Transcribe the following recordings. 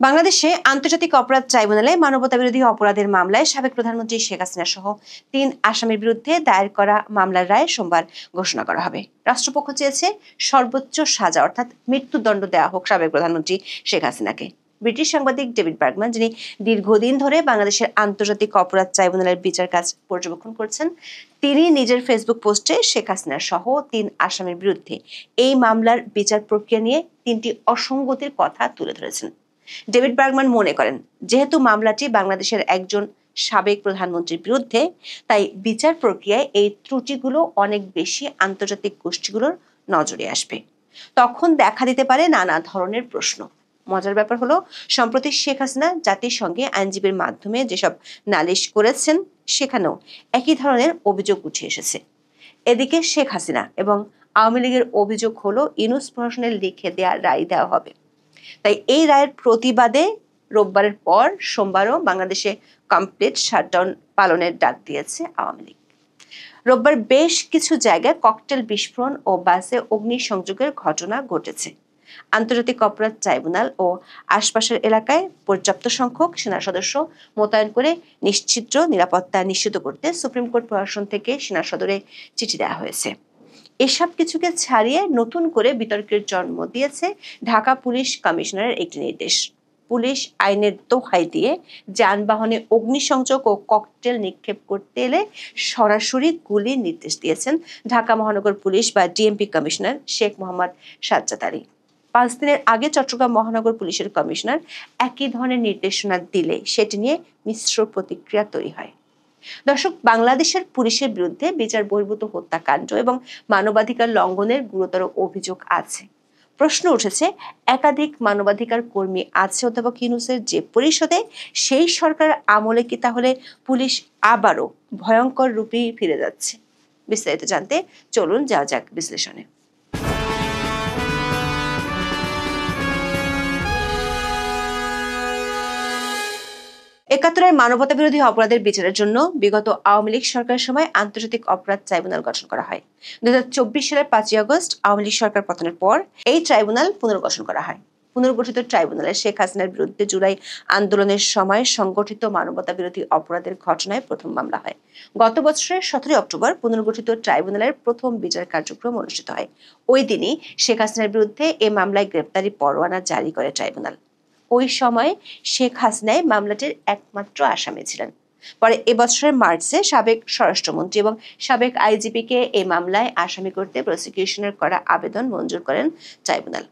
বাংলাদেশে আন্তর্জাতিক অপরাধ ট্রাইব্যুনালে মানবতাবিরোধী অপরাধের মামলায় সাবেক প্রধানমন্ত্রী শেখ হাসিনা সহ ৩ আসামির বিরুদ্ধে দায়ের করা মামলার রায় সোমবার ঘোষণা করা হবে। রাষ্ট্রপক্ষ চেয়েছে সর্বোচ্চ সাজা অর্থাৎ মৃত্যুদণ্ড দেওয়া হোক সাবেক প্রধানমন্ত্রী শেখ হাসিনাকে। ব্রিটিশ সাংবাদিক ডেভিড বার্গম্যান, যিনি দীর্ঘদিন ধরে বাংলাদেশের আন্তর্জাতিক অপরাধ ট্রাইব্যুনালের বিচার কাজ পর্যবেক্ষণ করছেন, তিনি নিজের ফেসবুক পোস্টে শেখ হাসিনা সহ ৩ আসামির বিরুদ্ধে এই মামলার বিচার প্রক্রিয়া নিয়ে ৩টি অসঙ্গতির কথা তুলে ধরেছেন। ডেভিড বার্গম্যান মনে করেন, যেহেতু মামলাটি বাংলাদেশের একজন সাবেক প্রধানমন্ত্রীর বিরুদ্ধে, তাই বিচার প্রক্রিয়ায় এই ত্রুটিগুলো অনেক বেশি আন্তর্জাতিক গোষ্ঠীগুলোর নজরে আসবে। তখন দেখা দিতে পারে নানা ধরনের প্রশ্ন। মজার ব্যাপার হলো, সম্প্রতি শেখ হাসিনা জাতিসংঘে আইনজীবীর মাধ্যমে যেসব নালিশ করেছেন, সেখানেও একই ধরনের অভিযোগ উঠে এসেছে। এদিকে শেখ হাসিনা এবং আওয়ামী লীগের অভিযোগ হলো ইউনূস প্রশাসনের লিখে দেওয়া রায় দেওয়া হবে। তাই এই রায়ের প্রতিবাদে রোববারের পর সোমবারও বাংলাদেশে কমপ্লিট শাটডাউন পালনের ডাক দিয়েছে আওয়ামী লীগ। রোববার বেশ কিছু জায়গায় ককটেল বিস্ফোরণ ও বাসে অগ্নিসংযোগের ঘটনা ঘটেছে। আন্তর্জাতিক অপরাধ ট্রাইব্যুনাল ও আশপাশের এলাকায় পর্যাপ্ত সংখ্যক সেনা সদস্য মোতায়েন করে নিশ্চিত নিরাপত্তা নিশ্চিত করতে সুপ্রিম কোর্ট প্রশাসন থেকে সেনা সদরে চিঠি দেওয়া হয়েছে। এসব কিছুকে ছাড়িয়ে নতুন করে বিতর্কের জন্ম দিয়েছে ঢাকা পুলিশ কমিশনারের একটি নির্দেশ। পুলিশ আইনের দোহাই দিয়ে যানবাহনে অগ্নিসংযোগ ও ককটেল নিক্ষেপ করতে এলে সরাসরি গুলির নির্দেশ দিয়েছেন ঢাকা মহানগর পুলিশ বা ডিএমপি কমিশনার শেখ মোহাম্মদ সাজ্জাদ আলী। 5 দিনের আগে চট্টগ্রাম মহানগর পুলিশের কমিশনার একই ধরনের নির্দেশনা দিলে সেটি নিয়ে মিশ্র প্রতিক্রিয়া তৈরি হয়। দর্শক, বাংলাদেশের পুলিশের বিরুদ্ধে বিচার বহির্ভূত হত্যাকাণ্ড এবং মানবাধিকার লঙ্ঘনের গুরুতর অভিযোগ আছে। প্রশ্ন উঠেছে, একাধিক মানবাধিকার কর্মী আছে অধ্যাপক ইউনূসের যে পরিষদে, সেই সরকার আমলে কি তাহলে পুলিশ আবারও ভয়ঙ্কর রূপে ফিরে যাচ্ছে? বিস্তারিত জানতে চলুন যাওয়া যাক বিশ্লেষণে। ৭১-এর মানবতাবিরোধী অপরাধের বিচারের জন্য বিগত আওয়ামী লীগ সরকারের সময় আন্তর্জাতিক অপরাধ ট্রাইব্যুনাল গঠন করা হয়। ২০২৪ সালের ৫ই আগস্ট আওয়ামী লীগ সরকার পতনের পর এই ট্রাইব্যুনাল পুনর্গঠন করা হয়। পুনর্গঠিত ট্রাইব্যুনালে শেখ হাসিনার বিরুদ্ধে জুলাই আন্দোলনের সময় সংগঠিত মানবতাবিরোধী অপরাধের ঘটনায় প্রথম মামলা হয়। গত বছরের ১৭ অক্টোবর পুনর্গঠিত ট্রাইব্যুনালের প্রথম বিচার কার্যক্রম অনুষ্ঠিত হয়। ওই দিনই শেখ হাসিনার বিরুদ্ধে এ মামলায় গ্রেপ্তারি পরোয়ানা জারি করে ট্রাইব্যুনাল। ওই সময় শেখ হাসিনাই মামলাটির একমাত্র আসামি ছিলেন। পরে এবছরের মার্চে সাবেক স্বরাষ্ট্রমন্ত্রী এবং সাবেক আইজিপিকে এই মামলায় আসামি করতে প্রসিকিউশনের করা আবেদন মঞ্জুর করেন ট্রাইব্যুনাল।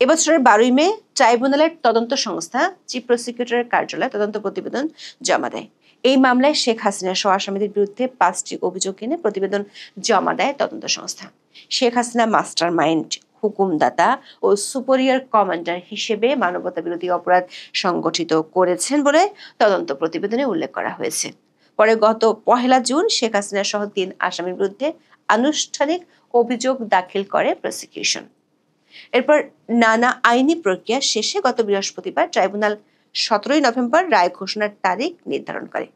এবছরের 12ই মে ট্রাইব্যুনালের তদন্ত সংস্থা চিফ প্রসিকিউটরের কার্যালয়ে তদন্ত প্রতিবেদন জমা দেয়। এই মামলায় শেখ হাসিনা সহ আসামিদের বিরুদ্ধে 5টি অভিযোগ এনে প্রতিবেদন জমা দেয় তদন্ত সংস্থা। শেখ হাসিনা মাস্টার মাইন্ড, হুকুমদাতা ও সুপেরিয়র কমান্ডার হিসেবে মানবতাবিরোধী অপরাধ সংগঠিত করেছেন বলে তদন্ত প্রতিবেদনে উল্লেখ করা হয়েছে। পরে গত 1 জুন শেখ হাসিনা সহ 3 আসামির বিরুদ্ধে আনুষ্ঠানিক অভিযোগ দাখিল করে প্রসিকিউশন। এরপর নানা আইনি প্রক্রিয়া শেষে গত বৃহস্পতিবার ট্রাইব্যুনাল 17ই নভেম্বর রায় ঘোষণার তারিখ নির্ধারণ করে।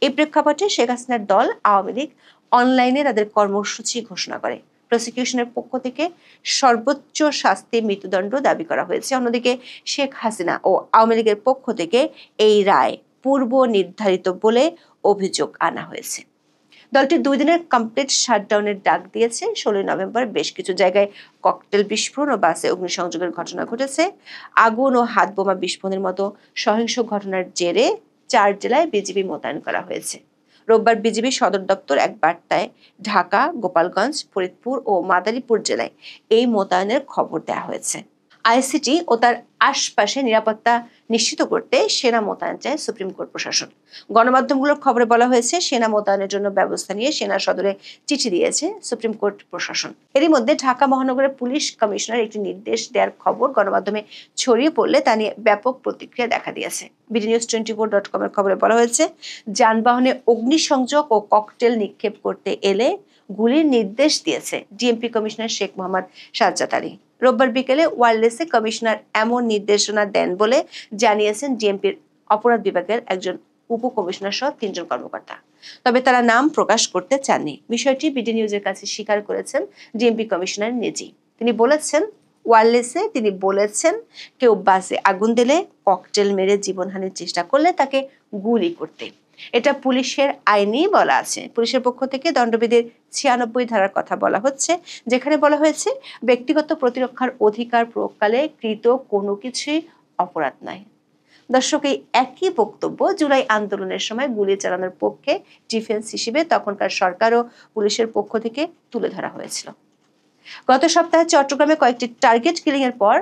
এই প্রেক্ষাপটে শেখ হাসিনার দল আওয়ামী লীগ অনলাইনে তাদের কর্মসূচি ঘোষণা করে। প্রসিকিউশনের পক্ষ থেকে সর্বোচ্চ শাস্তি মৃত্যুদণ্ড দাবি করা হয়েছে। অন্যদিকে শেখ হাসিনা ও আওয়ামী লীগের পক্ষ থেকে এই রায় পূর্ব নির্ধারিত বলে অভিযোগ আনা হয়েছে। দলটি 2 দিনের কমপ্লিট শাটডাউনের ডাক দিয়েছে। 16 নভেম্বর বেশ কিছু জায়গায় ককটেল বিস্ফোরণ ও বাসে অগ্নিসংযোগের ঘটনা ঘটেছে। আগুন ও হাত বোমা বিস্ফোরণের মতো সহিংস ঘটনার জেরে 4 জেলায় বিজিবি মোতায়েন করা হয়েছে। রোববার বিজিবি সদর দপ্তর এক বার্তায় ঢাকা, গোপালগঞ্জ, ফরিদপুর ও মাদারীপুর জেলায় এই মোতায়েনের খবর দেওয়া হয়েছে। আইসিটি ও তার আশপাশে নিরাপত্তা নিশ্চিত করতে সেনা মোতায়েন চায় সুপ্রিম কোর্ট প্রশাসন। গণমাধ্যমগুলোর খবরে বলা হয়েছে, সেনা মোতায়েনের জন্য ব্যবস্থা নিয়ে সেনা সদরে চিঠি দিয়েছে সুপ্রিম কোর্ট প্রশাসন। এরই মধ্যে ঢাকা মহানগরের পুলিশ কমিশনার একটি নির্দেশ দেওয়ার খবর গণমাধ্যমে ছড়িয়ে পড়লে তা নিয়ে ব্যাপক প্রতিক্রিয়া দেখা দিয়েছে। bdnews24.com এর খবরে বলা হয়েছে, যানবাহনে অগ্নিসংযোগ ও ককটেল নিক্ষেপ করতে এলে গুলির নির্দেশ দিয়েছে ডিএমপি কমিশনার শেখ মোহাম্মদ সাজ্জাদ আলী। রোববার বিকেলে ওয়্যারলেসে কমিশনার এমন নির্দেশনা দেন বলে জানিয়েছেন ডিএমপির অপরাধ বিভাগের একজন উপকমিশনার সহ 3 জন কর্মকর্তা। তবে তারা নাম প্রকাশ করতে চাননি। বিষয়টি বিডি নিউজের কাছে স্বীকার করেছেন ডিএমপি কমিশনার নিজেই। তিনি বলেছেন, ওয়ারলেসে তিনি বলেছেন, কেউ বাসে আগুন দিলে, ককটেল মেরে জীবনহানির চেষ্টা করলে তাকে গুলি করতে। এটা পুলিশের আইনেই বলা আছে। পুলিশের পক্ষ থেকে দণ্ডবিধির 96 ধারার কথা বলা হচ্ছে, যেখানে বলা হয়েছে ব্যক্তিগত প্রতিরক্ষার অধিকার প্রয়োগকালে কৃত কোনো কিছুই অপরাধ নয়। দর্শক, এই একই বক্তব্য জুলাই আন্দোলনের সময় গুলি চালানোর পক্ষে ডিফেন্স হিসেবে তখনকার সরকার ও পুলিশের পক্ষ থেকে তুলে ধরা হয়েছিল। গত সপ্তাহে চট্টগ্রামে কয়েকটি টার্গেট কিলিং এর পর